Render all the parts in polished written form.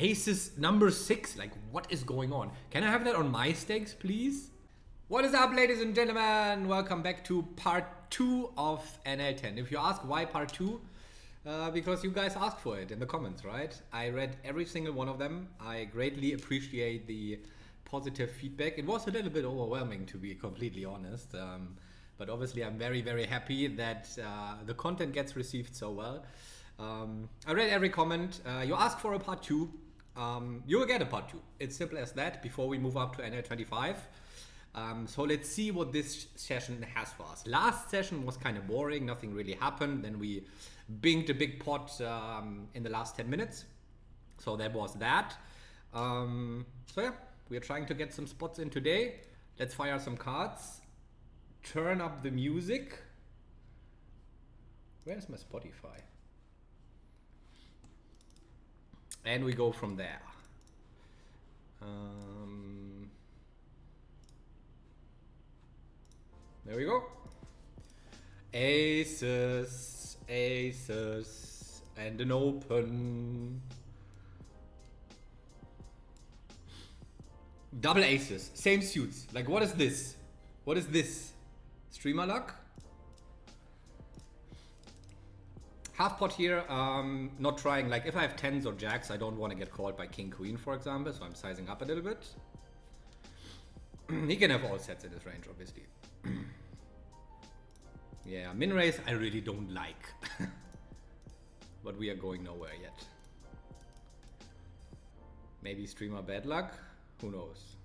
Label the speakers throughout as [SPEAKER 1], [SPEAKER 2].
[SPEAKER 1] Aces number 6. Like, what is going on? Can I have that on my stakes, please? What is up, ladies and gentlemen? Welcome back to part 2 of NL10. If you ask why part 2, because you guys asked for it in the comments, right? I read every single one of them. I greatly appreciate the positive feedback. It was a little bit overwhelming, to be completely honest. But obviously I'm very, very happy that the content gets received so well. I read every comment. You asked for a part 2. You will get a part 2. It's simple as that before we move up to NL25. So let's see what this session has for us. Last session was kind of boring. Nothing really happened. Then we binged a big pot in the last 10 minutes. So that was that. So yeah, we are trying to get some spots in today. Let's fire some cards. Turn up the music. Where's my Spotify? And we go from there. There we go. Aces, aces, and an open. Double aces, same suits. Like, what is this? What is this? Streamer luck? Half pot here, not trying, like if I have 10s or jacks, I don't want to get called by king queen, for example, so I'm sizing up a little bit. He can have all sets in his range, obviously. Yeah, min raise I really don't like. But we are going nowhere yet. Maybe streamer bad luck, who knows.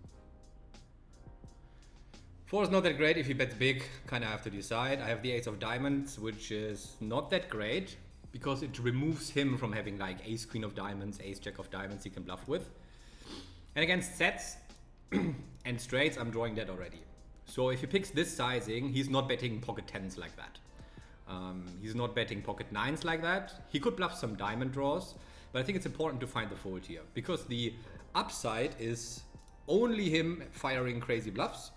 [SPEAKER 1] 4 is not that great. If he bets big, kind of have to decide. I have the ace of diamonds, which is not that great because it removes him from having like ace queen of diamonds, ace jack of diamonds he can bluff with. And against sets and straights, I'm drawing that already. So if he picks this sizing, he's not betting pocket 10s like that. He's not betting pocket 9s like that. He could bluff some diamond draws, but I think it's important to find the fold here because the upside is only him firing crazy bluffs.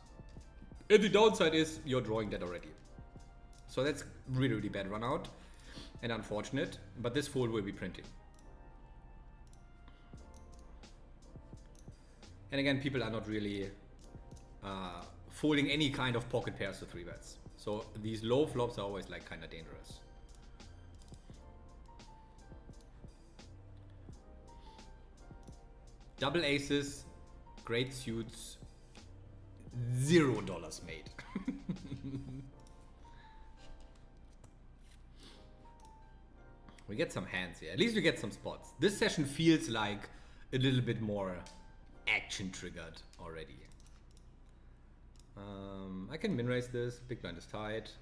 [SPEAKER 1] And the downside is you're drawing that already. So that's really, really bad run out and unfortunate, but this fold will be printing. And again, people are not really folding any kind of pocket pairs to 3 bets. So these low flops are always like kind of dangerous. Double aces, great suits. $0 made. We get some hands here. At least we get some spots. This session feels like a little bit more action triggered already. I can min raise this. Big blind is tight.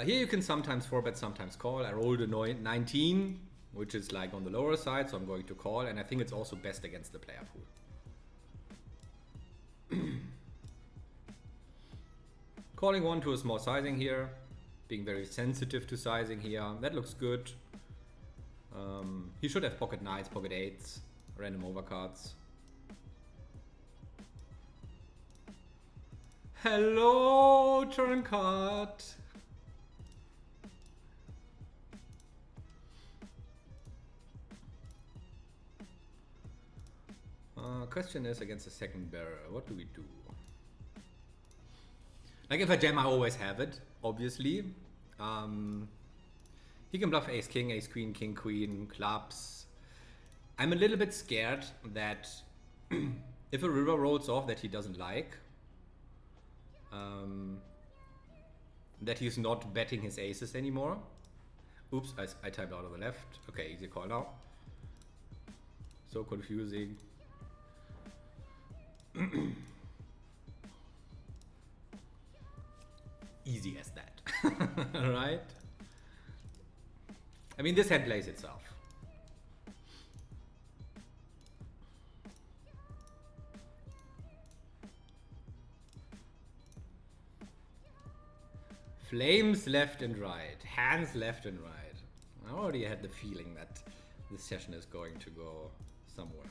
[SPEAKER 1] Here you can sometimes 4-bet, sometimes call. I rolled a 19, which is like on the lower side, so I'm going to call. And I think it's also best against the player pool. Calling 1 to a small sizing here, being very sensitive to sizing here. That looks good. He should have pocket 9s, pocket 8s, random overcards. Hello, turn card. Question is against the second barrel, what do we do? Like if I jam, I always have it, obviously. He can bluff ace king, ace queen, king queen, clubs. I'm a little bit scared that if a river rolls off that he doesn't like, that he's not betting his aces anymore. Oops, I typed out on the left. Okay, easy call now. So confusing. Easy as that. Right? I mean, this hand plays itself. Flames left and right, hands left and right. I already had the feeling that this session is going to go somewhere.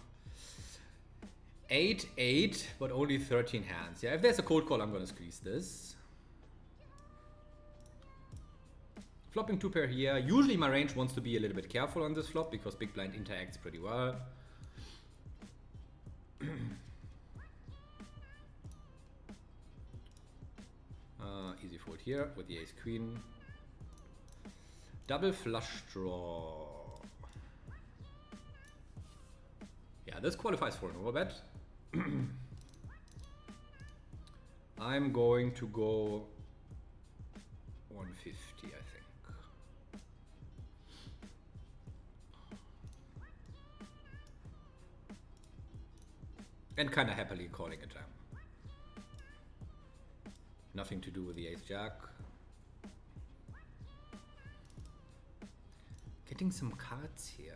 [SPEAKER 1] 8-8, but only 13 hands. Yeah, if there's a cold call, I'm gonna squeeze this. Flopping 2 pair here. Usually my range wants to be a little bit careful on this flop because big blind interacts pretty well. Easy fold here with the ace queen. Double flush draw. Yeah, this qualifies for an overbet. I'm going to go 150, I think. And kind of happily calling a jam. Nothing to do with the ace jack. Getting some cards here.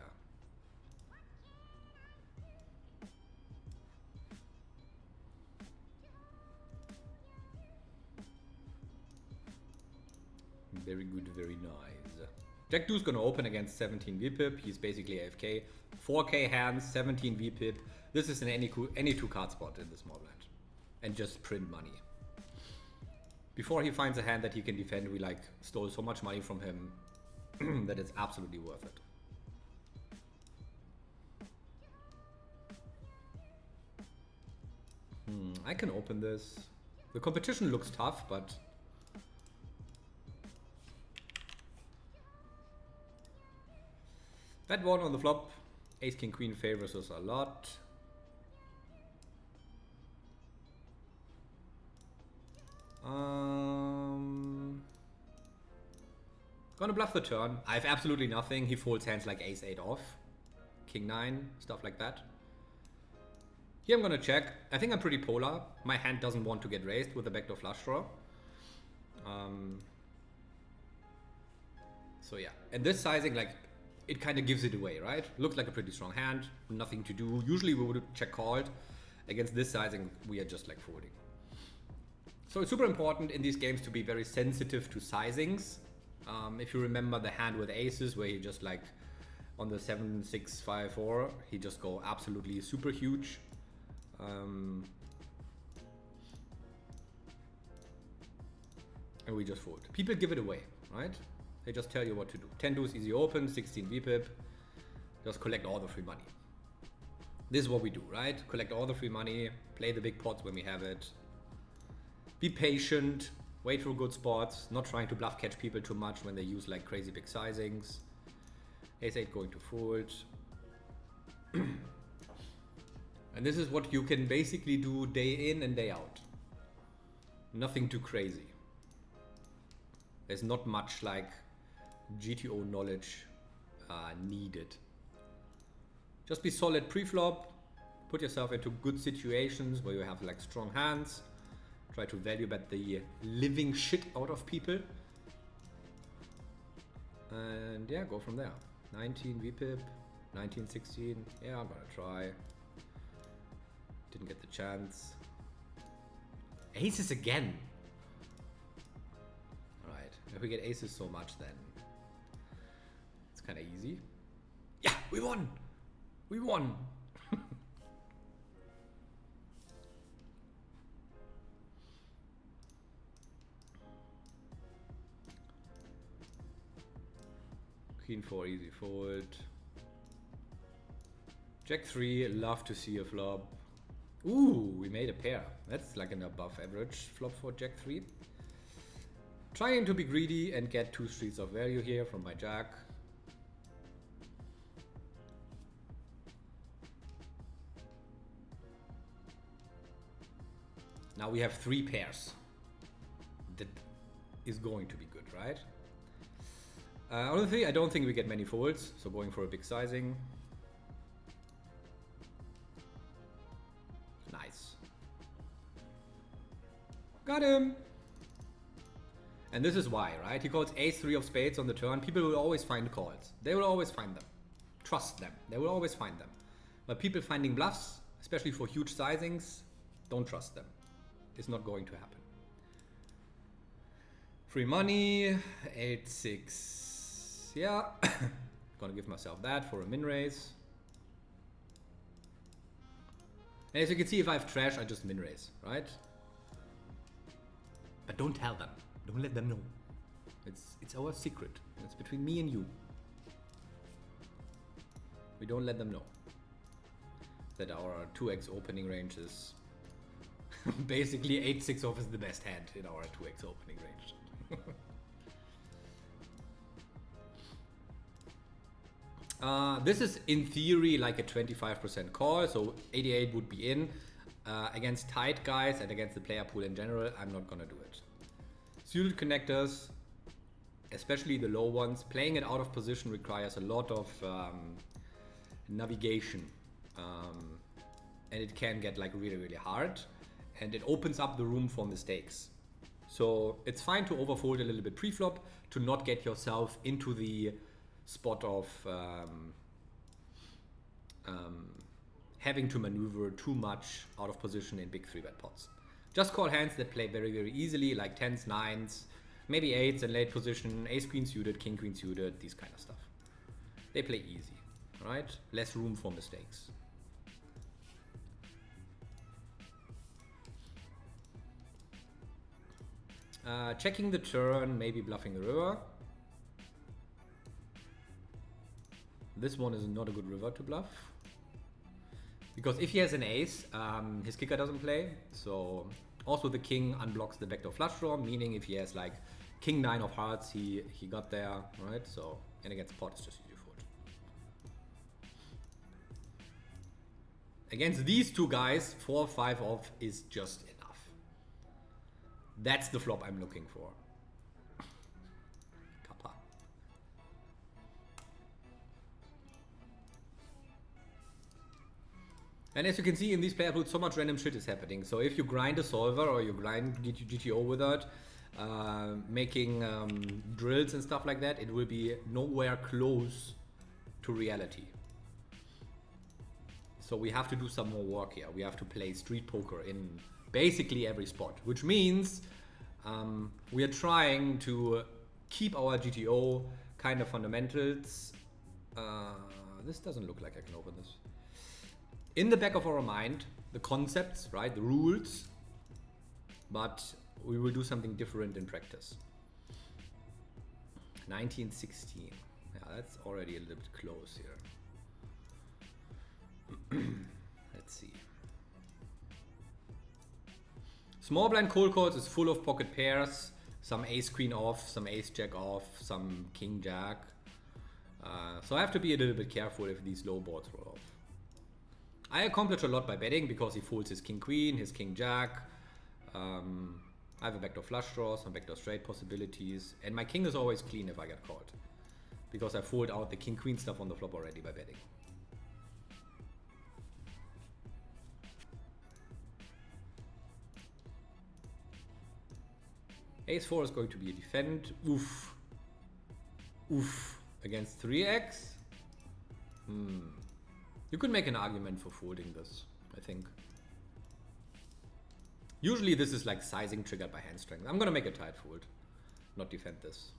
[SPEAKER 1] Very good, very nice. Jack 2 is gonna open against 17 VPIP. He's basically AFK. 4K hands, 17 VPIP. This is an any two card spot in the small blind. And just print money. Before he finds a hand that he can defend, we like stole so much money from him that it's absolutely worth it. I can open this. The competition looks tough, but that one on the flop, ace king queen favors us a lot. Gonna bluff the turn. I have absolutely nothing. He folds hands like ace 8 off, king 9, stuff like that. Here I'm gonna check. I think I'm pretty polar. My hand doesn't want to get raised with the backdoor flush draw. So yeah, and this sizing, like, it kind of gives it away, right? Looks like a pretty strong hand, nothing to do. Usually we would check called. Against this sizing, we are just like folding. So it's super important in these games to be very sensitive to sizings. If you remember the hand with aces, where he just like on the 7, 6, 5, 4, he just go absolutely super huge. And we just fold. People give it away, right? They just tell you what to do. 10 deuce easy open, 16 VPIP. Just collect all the free money. This is what we do, right? Collect all the free money, play the big pots when we have it. Be patient, wait for good spots, not trying to bluff catch people too much when they use like crazy big sizings. Ace 8 going to fold. And this is what you can basically do day in and day out. Nothing too crazy. There's not much like GTO knowledge needed. Just be solid pre-flop. Put yourself into good situations where you have like strong hands. Try to value bet the living shit out of people. And yeah, go from there. 19 VPIP, 19, 16. Yeah, I'm gonna try. Didn't get the chance. Aces again. Alright, if we get aces so much, then it's kind of easy. Yeah, we won! We won! Queen 4 easy fold. Jack 3, love to see a flop. Ooh, we made a pair. That's like an above average flop for Jack 3. Trying to be greedy and get 2 streets of value here from my Jack. Now we have 3 pairs. That is going to be good, right? Honestly, I don't think we get many folds, so going for a big sizing. Nice. Got him! And this is why, right? He calls ace 3 of spades on the turn. People will always find calls. They will always find them. Trust them. They will always find them. But people finding bluffs, especially for huge sizings, don't trust them. It's not going to happen. Free money, 8-6. Yeah, gonna give myself that for a min raise. And as you can see, if I have trash, I just min raise, right? But don't tell them. Don't let them know. It's our secret. It's between me and you. We don't let them know that our 2x opening range is basically 8-6 off is the best hand in our 2x opening range. This is in theory like a 25% call, so 88 would be in. Against tight guys and against the player pool in general, I'm not gonna do it. Suited connectors, especially the low ones, playing it out of position requires a lot of navigation, and it can get like really hard, and it opens up the room for mistakes. So it's fine to overfold a little bit pre-flop to not get yourself into the spot of having to maneuver too much out of position in big 3-bet pots. Just call hands that play very easily, like 10s, 9s, maybe 8s in late position, ace queen suited, king queen suited, these kind of stuff. They play easy, right? Less room for mistakes. Checking the turn, maybe bluffing the river. This one is not a good river to bluff. Because if he has an ace, his kicker doesn't play. So also the king unblocks the backdoor flush draw, meaning if he has like king 9 of hearts, he got there, right? So, and against pot, it's just easy fold. Against these two guys, 4-5 off is just enough. That's the flop I'm looking for. Kappa. And as you can see in these player pools, so much random shit is happening. So if you grind a solver or you grind GTO with it, making drills and stuff like that, it will be nowhere close to reality. So we have to do some more work here. We have to play street poker in basically every spot, which means we are trying to keep our GTO kind of fundamentals. This doesn't look like I can open this. In the back of our mind, the concepts, right, the rules, but we will do something different in practice. 1916. Yeah, that's already a little bit close here. Let's see. Small blind cold calls is full of pocket pairs, some ace queen off, some ace jack off, some king jack. So I have to be a little bit careful if these low boards roll off. I accomplish a lot by betting because he folds his king queen, his king jack. I have a backdoor flush draw, some backdoor straight possibilities, and my king is always clean if I get called, because I fold out the king queen stuff on the flop already by betting. Ace 4 is going to be a defend. Oof. Oof. Against 3x? You could make an argument for folding this, I think. Usually this is like sizing triggered by hand strength. I'm gonna make a tight fold, not defend this.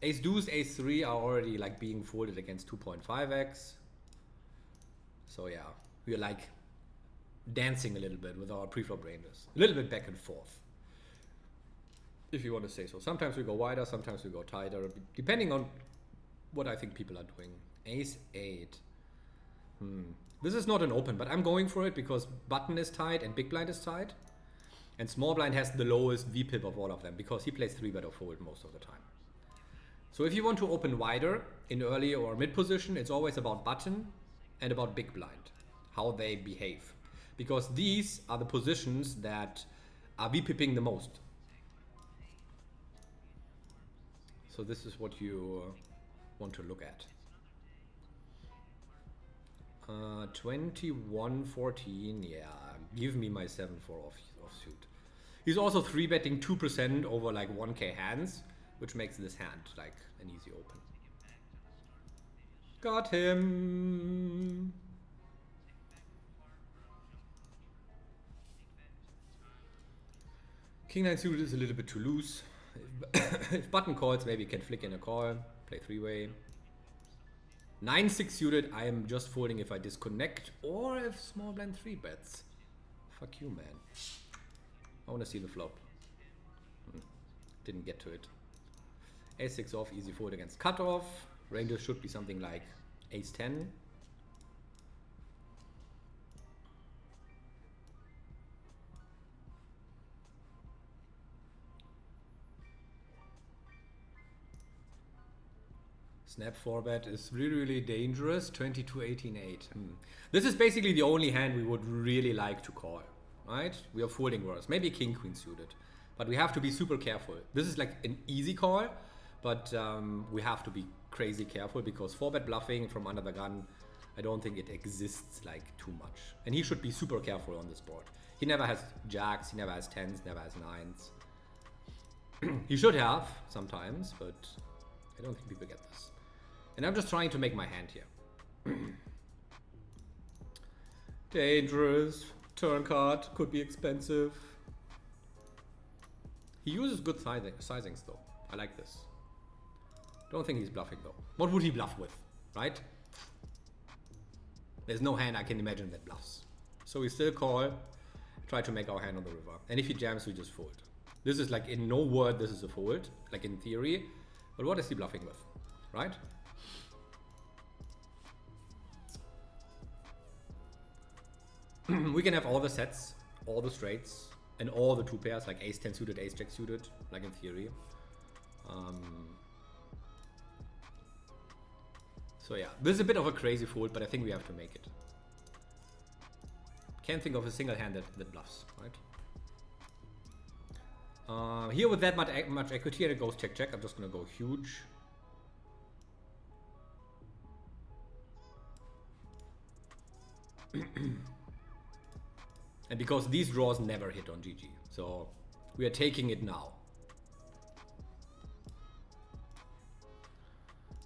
[SPEAKER 1] Ace deuce, ace 3 are already like being folded against 2.5x. So yeah, we're like dancing a little bit with our preflop ranges. A little bit back and forth, if you want to say so. Sometimes we go wider, sometimes we go tighter, depending on what I think people are doing. Ace 8. This is not an open, but I'm going for it because button is tight and big blind is tight. And small blind has the lowest VPIP of all of them because he plays 3-bet or fold most of the time. So if you want to open wider in early or mid position, it's always about button and about big blind, how they behave. Because these are the positions that are VPIPing the most. So this is what you want to look at. 21-14, yeah, give me my 7-4 offsuit. He's also 3-betting 2% over like 1k hands, which makes this hand like an easy open. Got him! King 9 suited is a little bit too loose. If button calls, maybe you can flick in a call, play 3-way. 9-6 suited, I am just folding if I disconnect or if small blind 3-bets. Fuck you, man. I want to see the flop. didn't get to it. Ace-6 off, easy fold against cutoff. Ranges should be something like Ace-10. Snap 4-bet is really, really dangerous. 22, 18, 8. This is basically the only hand we would really like to call, right? We are folding worse. Maybe King Queen suited, but we have to be super careful. This is like an easy call, but we have to be crazy careful because 4-bet bluffing from under the gun, I don't think it exists like too much. And he should be super careful on this board. He never has jacks, he never has 10s, never has 9s. He should have sometimes, but I don't think people get this. And I'm just trying to make my hand here. Dangerous. Turn card. Could be expensive. He uses good sizings though. I like this. Don't think he's bluffing though. What would he bluff with, right? There's no hand I can imagine that bluffs. So we still call. Try to make our hand on the river. And if he jams, we just fold. This is like, in no word, this is a fold. Like in theory. But what is he bluffing with, right? We can have all the sets, all the straights, and all the 2 pairs, like Ace-10 suited, Ace-Jack suited, like in theory. So yeah, this is a bit of a crazy fold, but I think we have to make it. Can't think of a single hand that bluffs, right? Here with that much equity and it goes check, check, I'm just gonna go huge. And because these draws never hit on GG, so we are taking it now.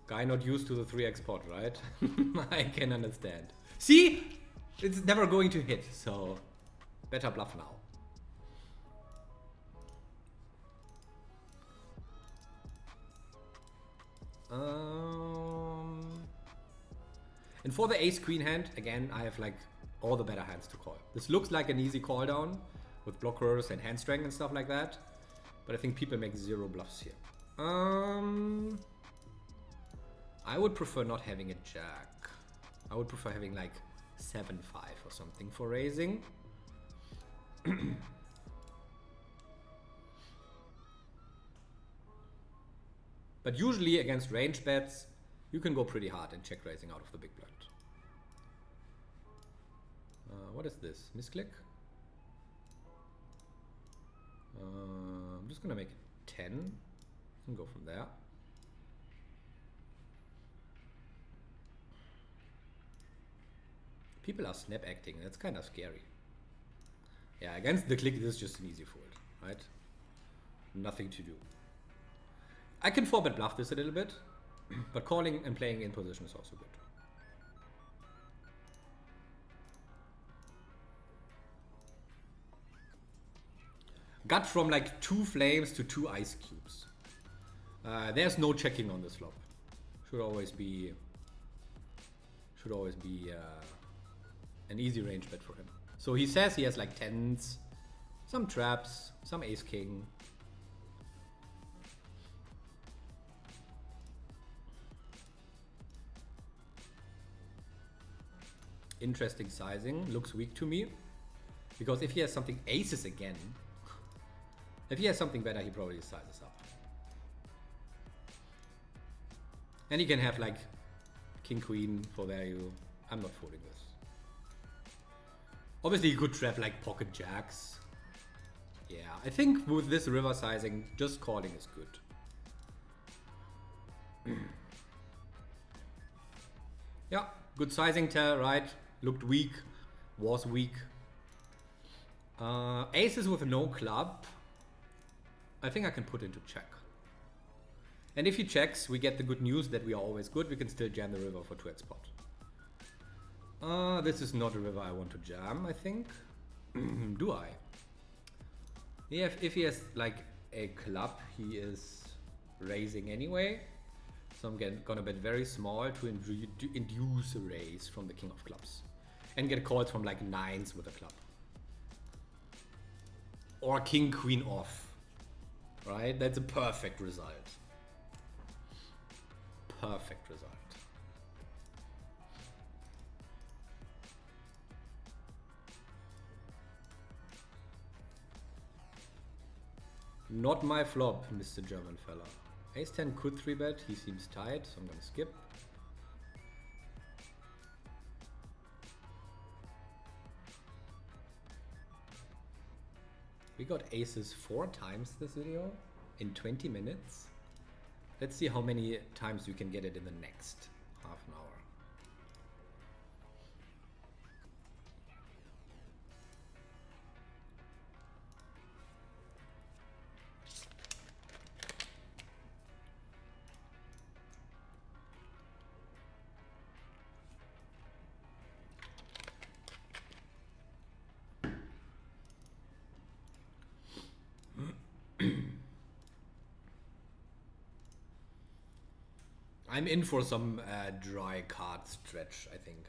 [SPEAKER 1] Guy not used to the 3x pot, right? I can understand. See? It's never going to hit, so better bluff now. And for the ace-queen hand, again, I have like all the better hands to call. This looks like an easy call down with blockers and hand strength and stuff like that. But I think people make 0 bluffs here. I would prefer not having a jack. I would prefer having like 7-5 or something for raising. But usually against range bets, you can go pretty hard and check raising out of the big blind. What is this? Misclick? I'm just gonna make it 10. You can go from there. People are snap acting, that's kind of scary. Yeah, against the click, this is just an easy fold, right? Nothing to do. I can 4-bet bluff this a little bit, but calling and playing in position is also good. Got from like 2 flames to 2 ice cubes. There's no checking on this flop. Should always be an easy range bet for him. So he says he has like 10s, some traps, some ace king. Interesting sizing, looks weak to me. Because if he has something aces again, if he has something better, he probably sizes up. And he can have like king queen for value. I'm not folding this. Obviously, he could trap like pocket jacks. Yeah, I think with this river sizing, just calling is good. Yeah, good sizing tell, right? Looked weak, was weak. Aces with no club. I think I can put into check. And if he checks, we get the good news that we are always good. We can still jam the river for 2x pot. This is not a river I want to jam, I think. Do I? Yeah, if he has like a club, he is raising anyway. So I'm gonna bet very small to induce a raise from the king of clubs. And get calls from like 9s with a club. Or king queen off. Right? That's a perfect result. Perfect result. Not my flop, Mr. German fella. Ace 10 could 3-bet, he seems tight, so I'm gonna skip. We got aces 4 times this video in 20 minutes. Let's see how many times you can get it in the next half an hour. I'm in for some dry card stretch, I think.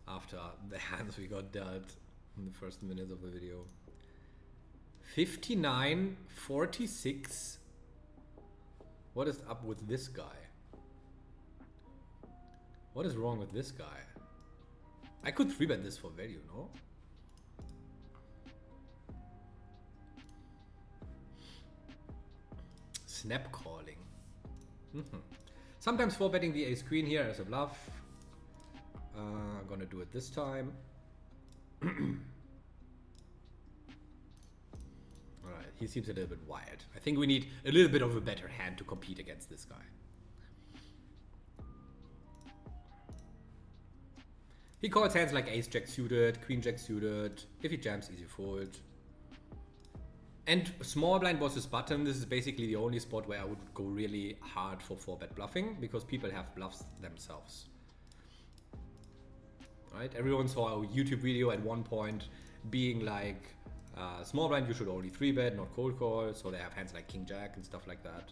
[SPEAKER 1] After the hands we got dealt in the first minutes of the video. 59-46. What is up with this guy? What is wrong with this guy? I could 3-bet this for value, no? Snap calling. Sometimes 4-betting the ace queen here as a bluff. I'm gonna do it this time. Alright, he seems a little bit wired. I think we need a little bit of a better hand to compete against this guy. He calls hands like ace jack suited, queen jack suited. If he jams, easy fold. And small blind versus button, this is basically the only spot where I would go really hard for 4-bet bluffing, because people have bluffs themselves. Right? Everyone saw a YouTube video at one point being like, small blind you should only 3-bet, not cold call, so they have hands like king jack and stuff like that.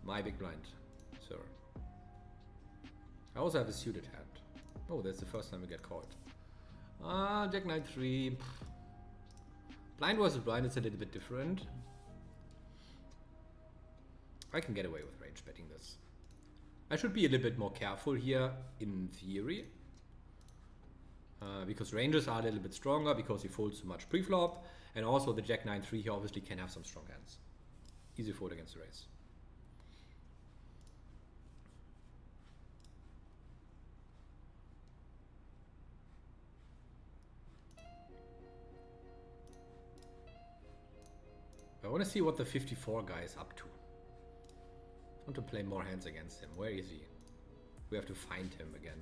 [SPEAKER 1] My big blind, sir. I also have a suited hand. Oh, that's the first time we get called. Jack knight 3. Blind versus blind is a little bit different. I can get away with range betting this. I should be a little bit more careful here in theory. Because ranges are a little bit stronger because he folds too much pre-flop. And also the Jack 9-3 here obviously can have some strong hands. Easy fold against the race. I want to see what the 54 guy is up to. I want to play more hands against him. Where is he? We have to find him again.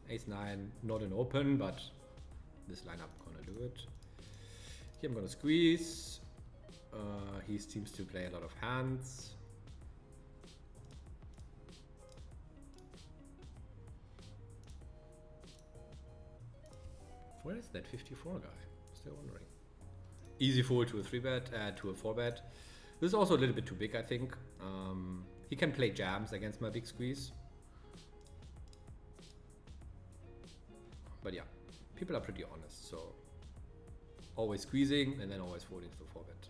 [SPEAKER 1] Ace 9, not an open, but this lineup gonna do it. Here I'm gonna squeeze. He seems to play a lot of hands. Where is that 54 guy? Still wondering. Easy fold to a 3-bet, to a 4-bet. This is also a little bit too big, I think. He can play jams against my big squeeze. But yeah, people are pretty honest, so always squeezing and then always folding to the 4-bet.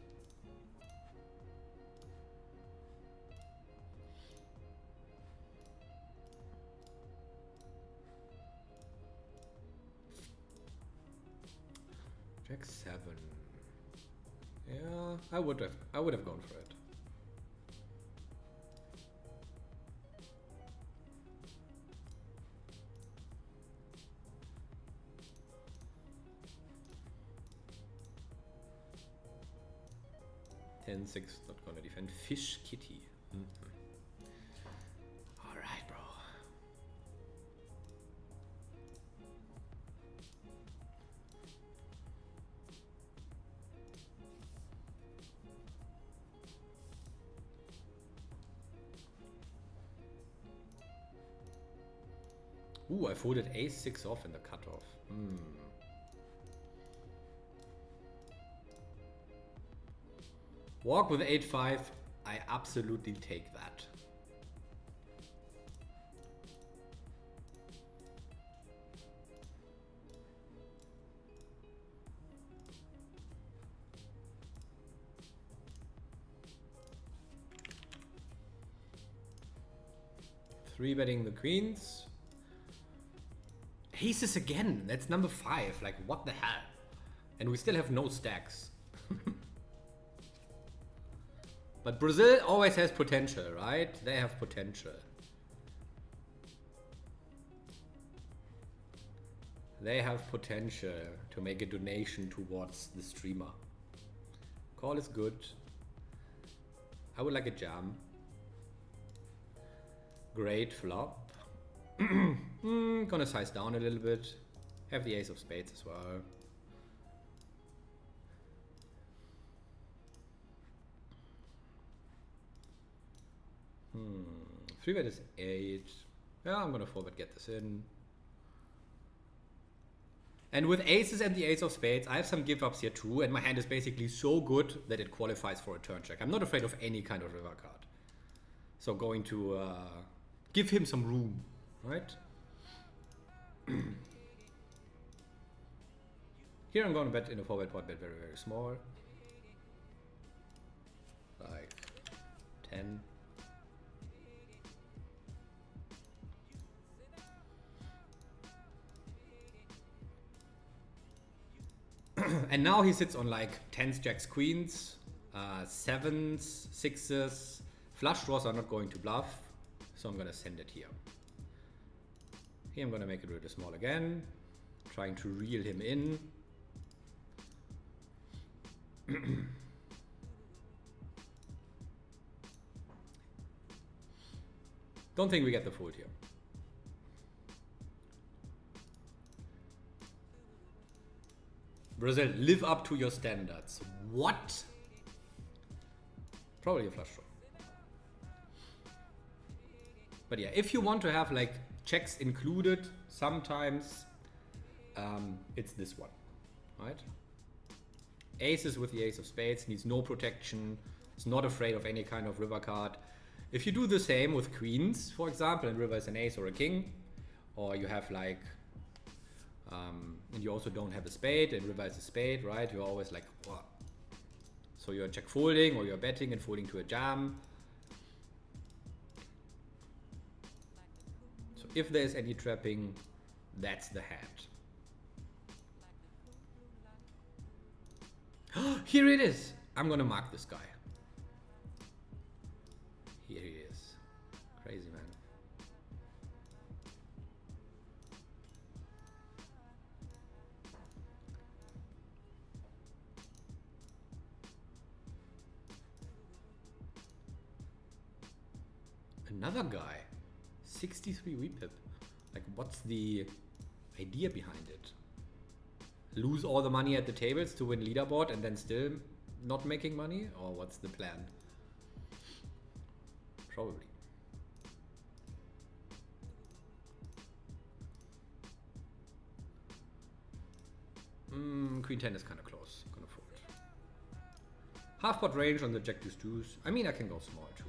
[SPEAKER 1] Jack 7. Yeah, I would have gone for it. Ten six, not gonna defend. Fish kitty. All right, bro. Ooh, I folded ace 6 off in the cutoff. Walk with 8-5, I absolutely take that. Three betting the queens. Aces again. That's number 5. Like, what the hell? And we still have no stacks. But Brazil always has potential, right? They have potential. They have potential to make a donation towards the streamer. Call is good. I would like a jam. Great flop. Gonna size down a little bit. Have the ace of spades as well. Three bet is 8. Yeah, I'm gonna forward get this in. And with aces and the ace of spades, I have some give ups here too, and my hand is basically so good that it qualifies for a turn check. I'm not afraid of any kind of river card. So going to give him some room, right? Here I'm going to bet in a forward pot, bet very, very small. Like 10. And now he sits on like 10s, jacks, queens, 7s, 6s. Flush draws are not going to bluff, so I'm gonna send it here. Here I'm gonna make it really small again, trying to reel him in. Don't think we get the fold here. Brazil, live up to your standards. What? Probably a flush draw. But yeah, if you want to have like checks included, sometimes it's this one, right? Aces with the ace of spades, needs no protection, is not afraid of any kind of river card. If you do the same with queens, for example, and river is an ace or a king, or you have like and you also don't have a spade, and river is a spade, right? You're always like, what? So you're check folding, or you're betting and folding to a jam. So if there's any trapping, that's the hand. Here it is. I'm gonna mark this guy. Here he is. Crazy, man. Another guy, 63 repip. Like, what's the idea behind it? Lose all the money at the tables to win leaderboard and then still not making money? Or what's the plan? Probably. Queen 10 is kind of close. Gonna fold. Half pot range on the jack deuce deuce. I mean, I can go small too.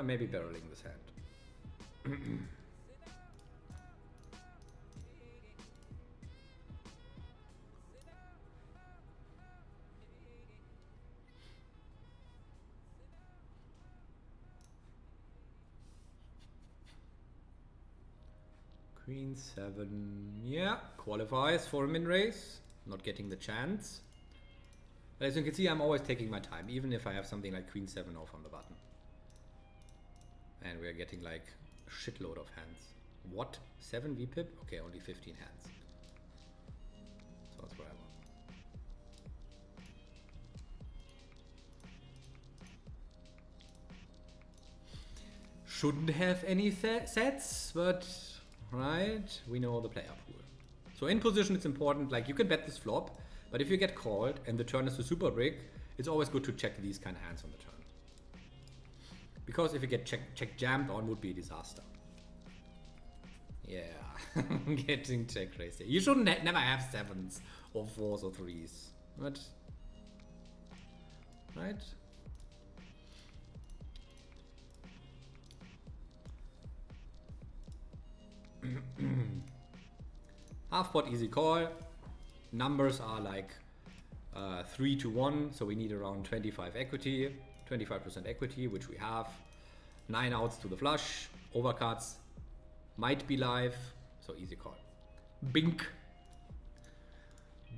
[SPEAKER 1] Maybe barreling this hand. Queen 7, yeah, qualifies for a min raise. Not getting the chance. But as you can see, I'm always taking my time, even if I have something like Queen 7 off on the button. And we are getting like a shitload of hands. What? 7 VPIP? Okay, only 15 hands. So that's what I want. Shouldn't have any sets, but right, we know the player pool. So in position it's important, like you can bet this flop, but if you get called and the turn is a super big, it's always good to check these kind of hands on the turn. Because if you get check jammed on, would be a disaster. Yeah, getting check raised. You shouldn't never have 7s or 4s or 3s. But, right? Half pot easy call. Numbers are like 3 to 1, so we need around 25 equity. 25% equity, which we have. 9 outs to the flush. Overcards might be live. So easy call. Bink.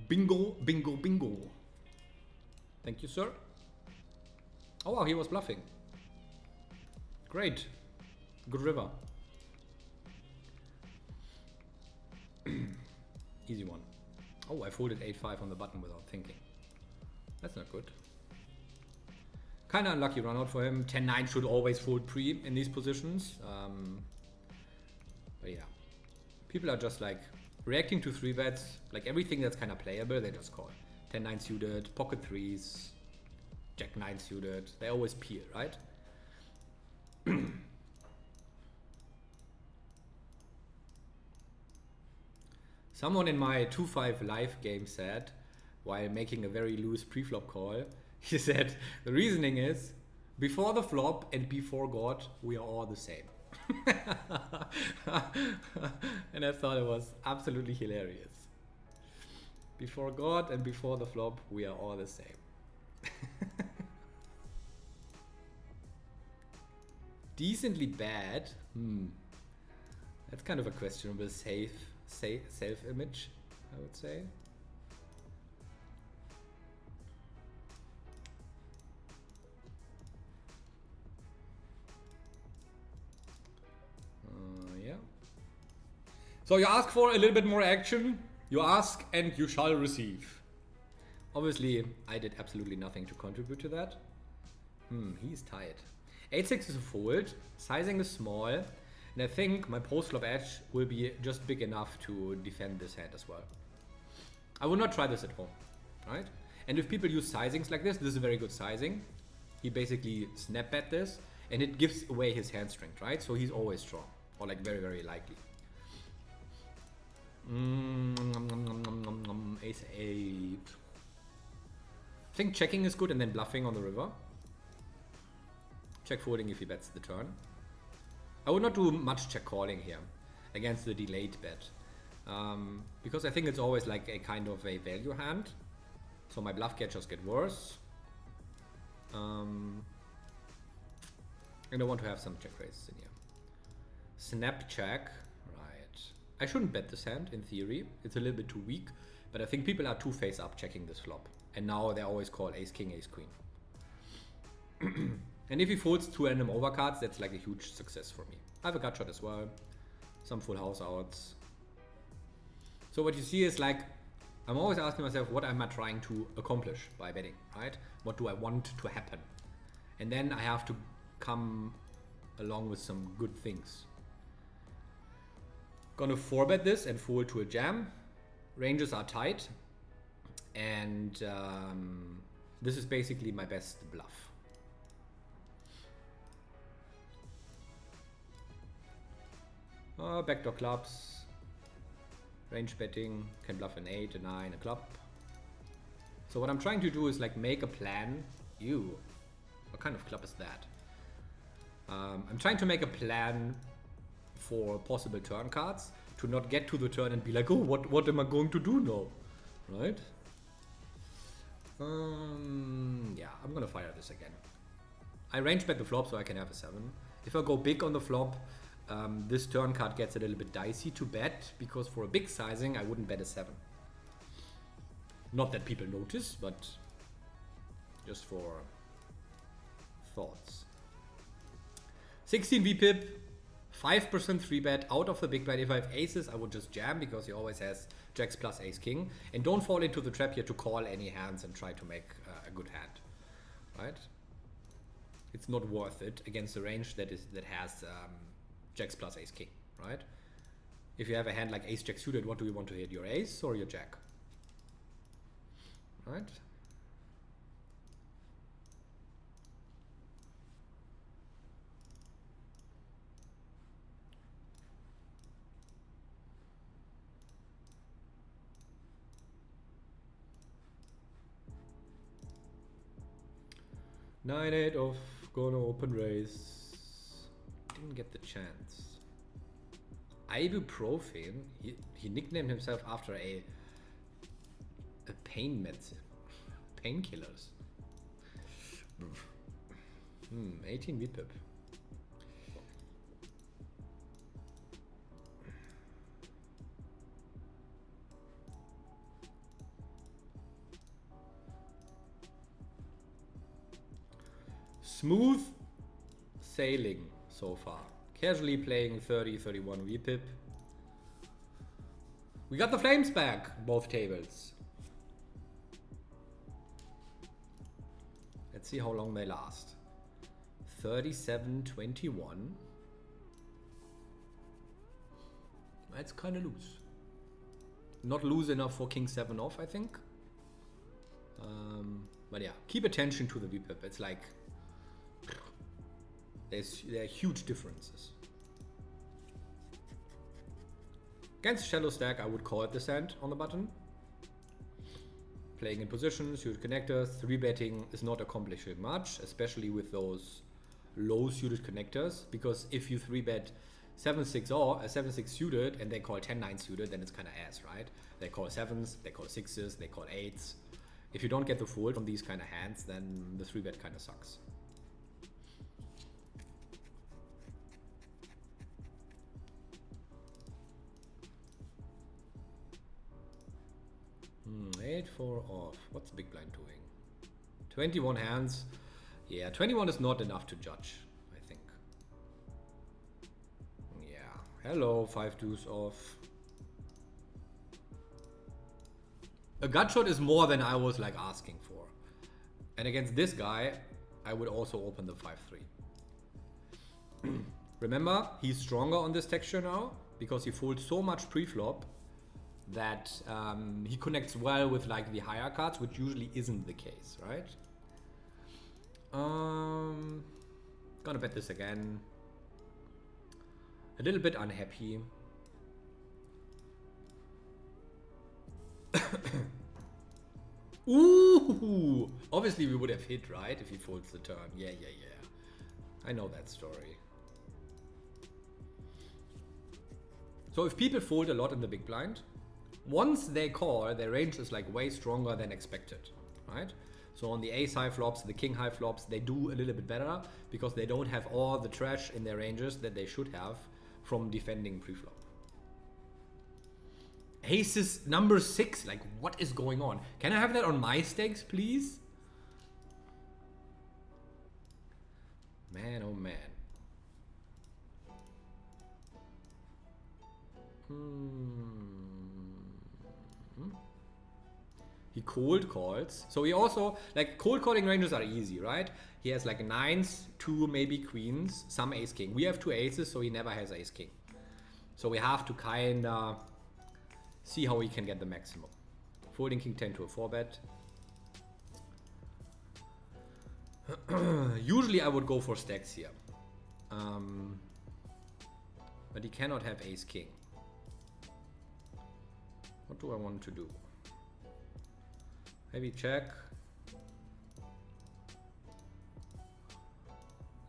[SPEAKER 1] Bingo, bingo, bingo. Thank you, sir. Oh wow, he was bluffing. Great. Good river. Easy one. Oh, I folded 8-5 on the button without thinking. That's not good. Kinda unlucky run out for him. 10-9 should always fold pre in these positions. But yeah. People are just like reacting to 3 bets. Like everything that's kind of playable, they just call. 10-9 suited, pocket 3s, Jack 9 suited. They always peel, right? Someone in my 2-5 live game said, while making a very loose pre-flop call, he said, the reasoning is, before the flop and before God, we are all the same. And I thought it was absolutely hilarious. Before God and before the flop, we are all the same. Decently bad? That's kind of a questionable self-image, I would say. Yeah. So you ask for a little bit more action. You ask and you shall receive. Obviously, I did absolutely nothing to contribute to that. He's tight. 8-6 is a fold. Sizing is small. And I think my post-flop edge will be just big enough to defend this hand as well. I will not try this at home, right? And if people use sizings like this is a very good sizing. He basically snap bet this, and it gives away his hand strength, right? So he's always strong, or like very, very likely. Ace 8. I think checking is good and then bluffing on the river. Check folding if he bets the turn. I would not do much check calling here against the delayed bet. Because I think it's always like a kind of a value hand. So my bluff catchers get worse. And I want to have some check raises in here. Snap check. Right. I shouldn't bet this hand in theory. It's a little bit too weak. But I think people are too face up checking this flop. And now they always call ace king, ace queen. And if he folds 2 random overcards, that's like a huge success for me. I have a gut shot as well. Some full house outs. So what you see is like, I'm always asking myself, what am I trying to accomplish by betting, right? What do I want to happen? And then I have to come along with some good things. Gonna 4-bet this and fold to a jam. Ranges are tight. And this is basically my best bluff. Backdoor clubs. Range betting. Can bluff an 8, a 9, a club. So what I'm trying to do is like make a plan. Ew. What kind of club is that? I'm trying to make a plan for possible turn cards to not get to the turn and be like, oh, what am I going to do now? Right? Yeah, I'm gonna fire this again. I range bet the flop so I can have a 7. If I go big on the flop, this turn card gets a little bit dicey to bet, because for a big sizing I wouldn't bet a 7. Not that people notice, but just for thoughts. 16 VPIP, 5% 3-bet out of the big bet. If I have aces, I would just jam, because he always has jacks plus ace king. And don't fall into the trap here to call any hands and try to make a good hand, right? It's not worth it against a range that has jacks plus ace king, right? If you have a hand like ace jack suited, what do you want to hit? Your ace or your jack? Right? Nine, 8 off, gonna open raise. Didn't get the chance. Ibuprofen. He nicknamed himself after a pain medicine. Painkillers. 18 VPIP. Smooth sailing so far. Casually playing 30-31 VPIP. We got the flames back, both tables. Let's see how long they last. 37-21. That's kind of loose. Not loose enough for King 7 off, I think. But yeah, keep attention to the VPIP. It's like there are huge differences. Against shallow stack, I would call it descent on the button. Playing in position, suited connectors, 3-betting is not accomplishing much, especially with those low suited connectors. Because if you 3-bet 7-6 or 7-6 suited and they call 10-9 suited, then it's kind of ass, right? They call 7s, they call 6s, they call 8s. If you don't get the fold from these kind of hands, then the 3-bet kind of sucks. Hmm, 8-4 off. What's big blind doing? 21 hands. Yeah, 21 is not enough to judge, I think. Yeah. Hello, 5 deuce off. A gut shot is more than I was like asking for. And against this guy, I would also open the 5-3. Remember, he's stronger on this texture now because he folds so much pre-flop that he connects well with like the higher cards, which usually isn't the case, right? Gonna bet this again. A little bit unhappy. Ooh! Obviously we would have hit, right? If he folds the turn. Yeah. I know that story. So if people fold a lot in the big blind, once they call, their range is like way stronger than expected, right? So on the ace high flops, the king high flops, they do a little bit better because they don't have all the trash in their ranges that they should have from defending pre-flop. Aces number 6, like what is going on? Can I have that on my stakes, please? Man, oh man. He cold calls. So he also, like, cold calling ranges are easy, right? He has like 9s, 2 maybe queens, some ace king. We have 2 aces, so he never has ace king. So we have to kinda see how we can get the maximum. Folding king 10 to a 4-bet. Usually I would go for stacks here. But he cannot have ace king. What do I want to do? Maybe check.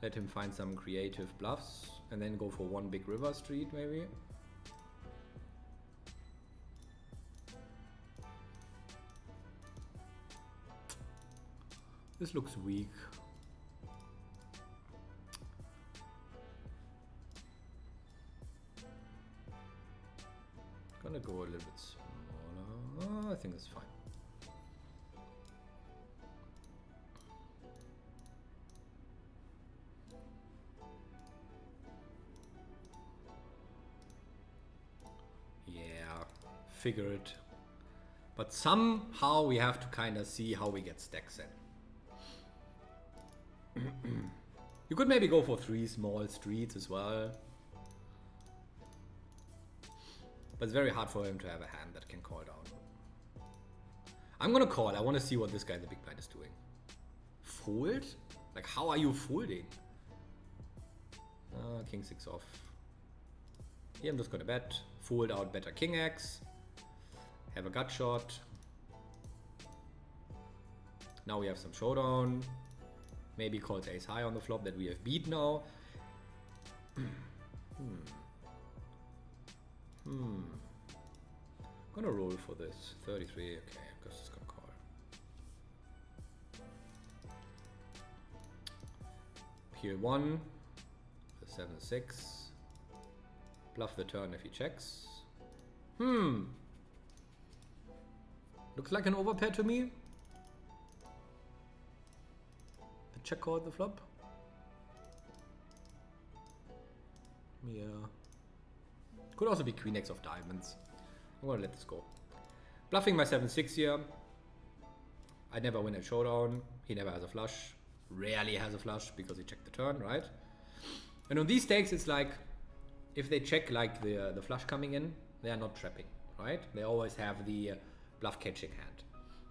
[SPEAKER 1] Let him find some creative bluffs and then go for one big river street maybe. This looks weak. Gonna go a little bit smaller. Oh, I think it's fine. Figure it. But somehow we have to kind of see how we get stacks in. You could maybe go for 3 small streets as well. But it's very hard for him to have a hand that can call down. I'm gonna call. I want to see what this guy in the big blind is doing. Fold? Like, how are you folding? King 6 off. Here I'm just gonna bet. Fold out better king X. Have a gut shot. Now we have some showdown. Maybe calls ace high on the flop that we have beat now. Gonna roll for this. 33. Okay, I guess it's gonna call. Peel 1. The 7-6. Bluff the turn if he checks. Looks like an overpair to me. check call the flop. Yeah. Could also be queen X of diamonds. I'm gonna let this go. Bluffing my 7-6 here. I never win a showdown. He never has a flush. Rarely has a flush because he checked the turn, right? And on these stakes, it's like if they check like the flush coming in, they are not trapping, right? They always have the bluff catching hand.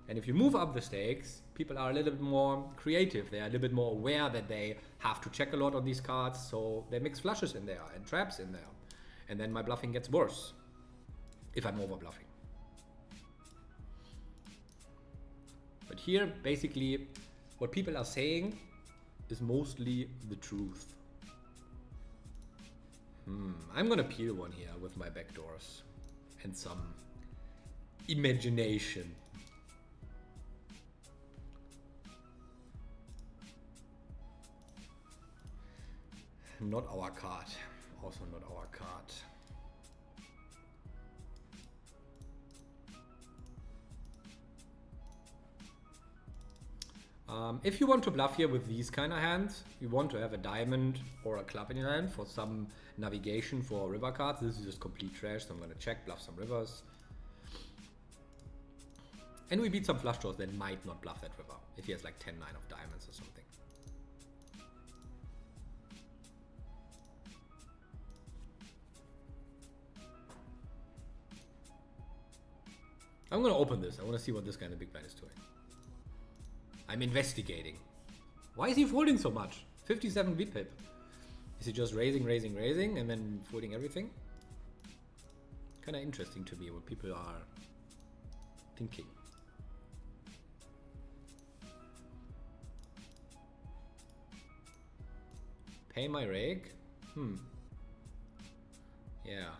[SPEAKER 1] And if you move up the stakes, people are a little bit more creative. They are a little bit more aware that they have to check a lot on these cards, so they mix flushes in there and traps in there. And then my bluffing gets worse if I'm over bluffing. But here, basically, what people are saying is mostly the truth. I'm gonna peel one here with my backdoors and some imagination. Not our card. Also not our card. If you want to bluff here with these kind of hands, you want to have a diamond or a club in your hand for some navigation for river cards. This is just complete trash, so I'm going to check, bluff some rivers. And we beat some flush draws that might not bluff that river, if he has like 10-9 of diamonds or something. I'm going to open this. I want to see what this guy in the big blind is doing. I'm investigating. Why is he folding so much? 57 VPIP. Is he just raising, raising, raising, and then folding everything? Kind of interesting to me what people are thinking. Pay my rake? Yeah.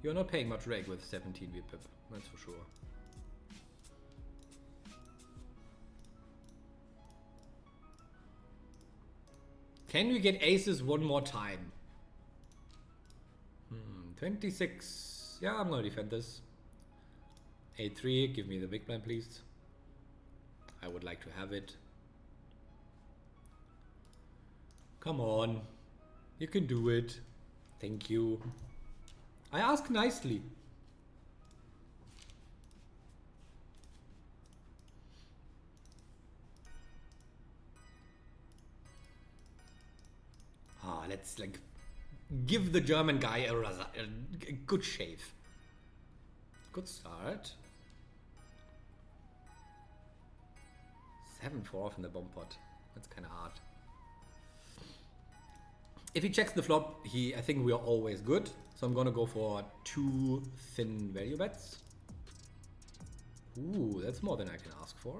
[SPEAKER 1] You're not paying much rake with 17 VPIP, that's for sure. Can we get aces one more time? 26. Yeah, I'm gonna defend this. 8-3, give me the big blind, please. I would like to have it. Come on. You can do it. Thank you. I ask nicely. Let's like give the German guy a good shave. Good start. 7-4 off in the bomb pot. That's kind of hard. If he checks the flop, I think we are always good. So I'm gonna go for 2 thin value bets. Ooh, that's more than I can ask for.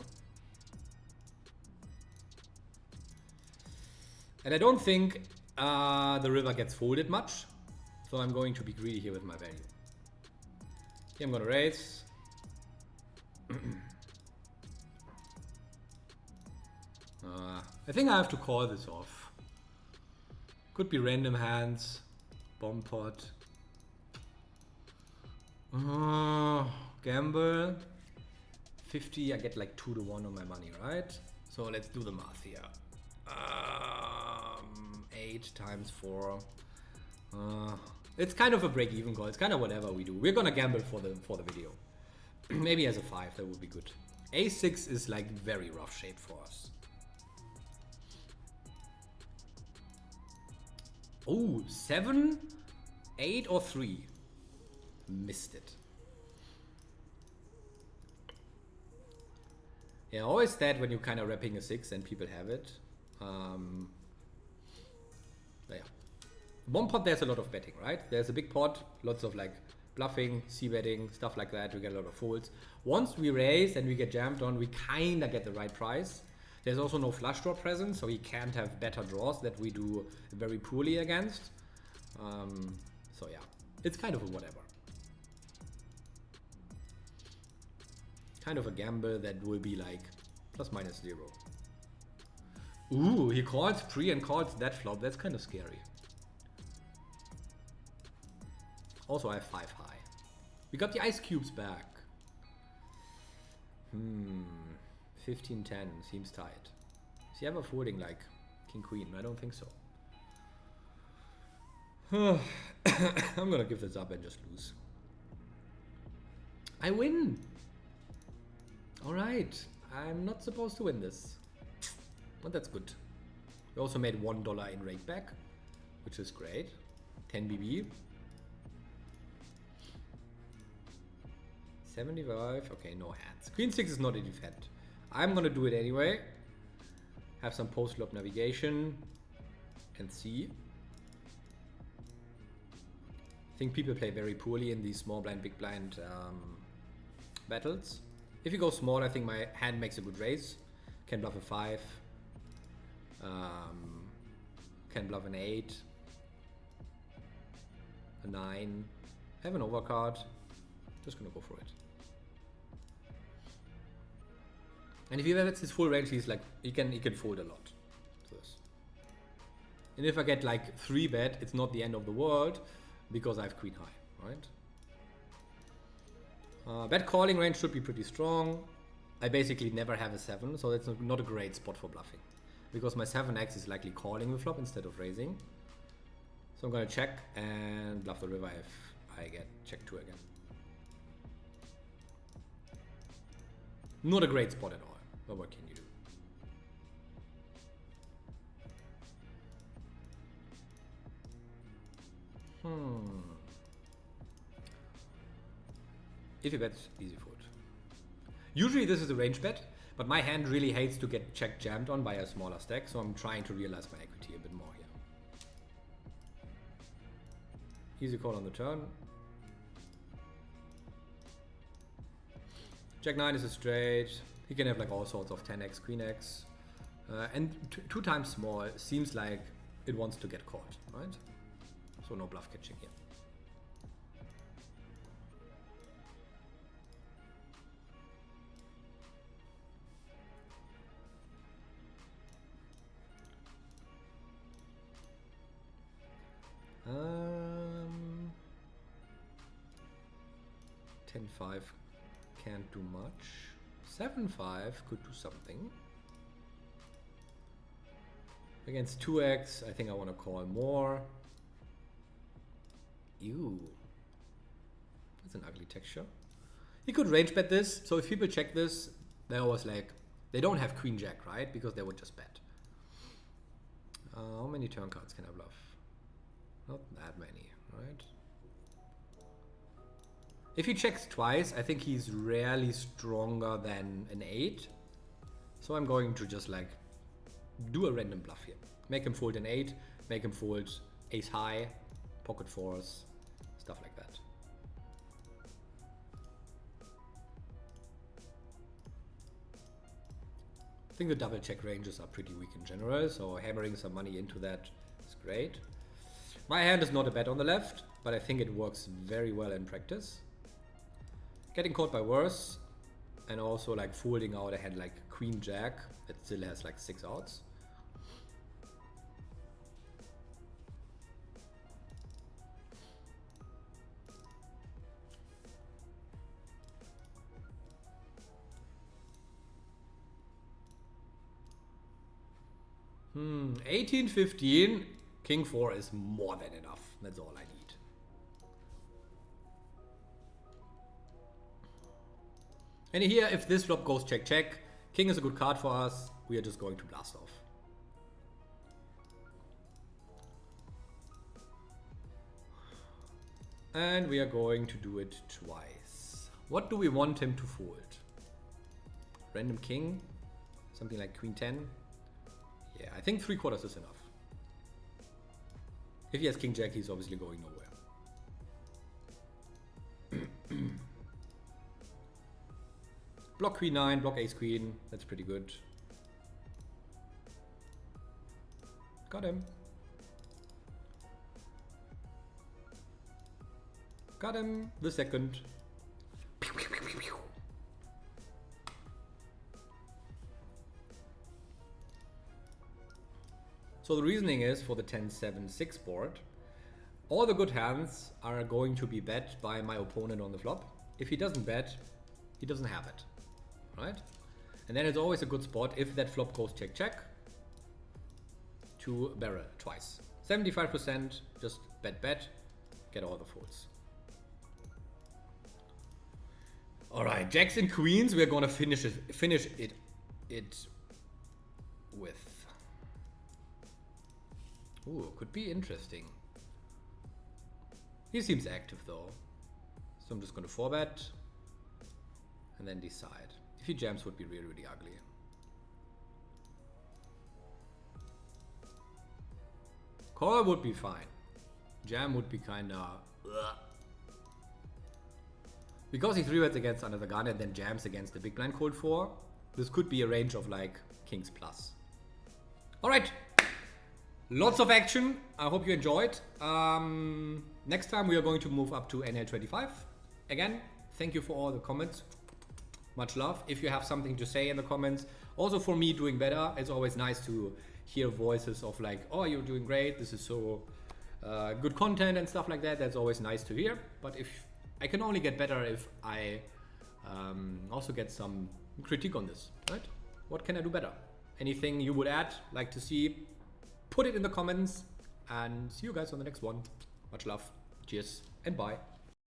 [SPEAKER 1] And I don't think the river gets folded much, so I'm going to be greedy here with my value. Here I'm gonna raise. I think I have to call this off. Could be random hands, bomb pot. Gamble. 50, I get like 2-1 on my money, right? So let's do the math here. 8 times 4. It's kind of a break-even call. It's kind of whatever we do. We're gonna gamble for the video. Maybe as a 5, that would be good. A6 is like very rough shape for us. Oh, 7, 8 or 3. Missed it. Yeah, always that when you're kind of wrapping a 6 and people have it. Yeah. Bomb pot, there's a lot of betting, right? There's a big pot, lots of like bluffing, c-betting, stuff like that. We get a lot of folds. Once we raise and we get jammed on, we kind of get the right price. There's also no flush draw present, so he can't have better draws that we do very poorly against. So yeah, it's kind of a whatever. Kind of a gamble that will be like ±0. Ooh, he calls pre and calls that flop. That's kind of scary. Also, I have 5 high. We got the ice cubes back. 15-10 seems tight. Is he ever folding like king queen? I don't think so. I'm gonna give this up and just lose. I win! Alright, I'm not supposed to win this. But that's good. We also made $1 in rake back, which is great. 10 BB. 75, okay, no hands. Queen 6 is not a defend. I'm gonna do it anyway. Have some post-flop navigation and see. I think people play very poorly in these small blind, big blind battles. If you go small, I think my hand makes a good raise. Can bluff a 5. Can bluff an 8. A 9. Have an overcard. Just gonna go for it. And if he has his full range, he's like he can fold a lot. So this. And if I get like 3-bet, it's not the end of the world because I have queen high, right? Bet calling range should be pretty strong. I basically never have a 7, so that's not a great spot for bluffing. Because my 7x is likely calling the flop instead of raising. So I'm gonna check and bluff the river if I get check 2 again. Not a great spot at all, but what can you do? If he bets, easy fold. Usually this is a range bet, but my hand really hates to get check jammed on by a smaller stack, so I'm trying to realize my equity a bit more here. Easy call on the turn. Jack 9 is a straight. He can have like all sorts of 10x, queen x. And 2 times small seems like it wants to get caught, right? So no bluff catching here. Um, 10-5 can't do much. 7-5 could do something. Against 2x, I think I want to call more. Ew. That's an ugly texture. He could range bet this, so if people check this, they're always like, they don't have queen jack, right? Because they would just bet. How many turn cards can I bluff? Not that many, right? If he checks twice, I think he's rarely stronger than an 8. So I'm going to just like do a random bluff here. Make him fold an 8, make him fold ace high, pocket 4s, stuff like that. I think the double check ranges are pretty weak in general, so hammering some money into that is great. My hand is not a bet on the left, but I think it works very well in practice. Getting caught by worse, and also like folding out a hand like queen jack that still has like 6 outs. Hmm, 18-15, king 4 is more than enough. That's all I need. And here, if this flop goes check check, king is a good card for us. We are just going to blast off. And we are going to do it twice. What do we want him to fold? Random king? Something like queen 10? Yeah, I think 3/4 is enough. If he has king jack, he's obviously going nowhere. Block queen 9, block ace queen. That's pretty good. Got him. Got him. The second. So the reasoning is for the 10-7-6 board, all the good hands are going to be bet by my opponent on the flop. If he doesn't bet, he doesn't have it, right? And then it's always a good spot if that flop goes check check to barrel twice. 75%, just bet, get all the folds. All right, jacks and queens. We're gonna finish it with. Ooh, could be interesting. He seems active though, so I'm just gonna 4-bet and then decide. If he jams, would be really, really ugly. Call would be fine. Jam would be kinda. Because he 3-bets against under the gun and then jams against the big blind cold 4, this could be a range of like kings plus. Alright, lots of action. I hope you enjoyed. Next time we are going to move up to NL25. Again, thank you for all the comments. Much love. If you have something to say in the comments, also for me doing better, it's always nice to hear voices of like, oh, you're doing great, this is so good content and stuff like that. That's always nice to hear. But if I can only get better if I also get some critique on this, right? What can I do better? Anything you would add, like to see, put it in the comments, and see you guys on the next one. Much love, cheers, and bye.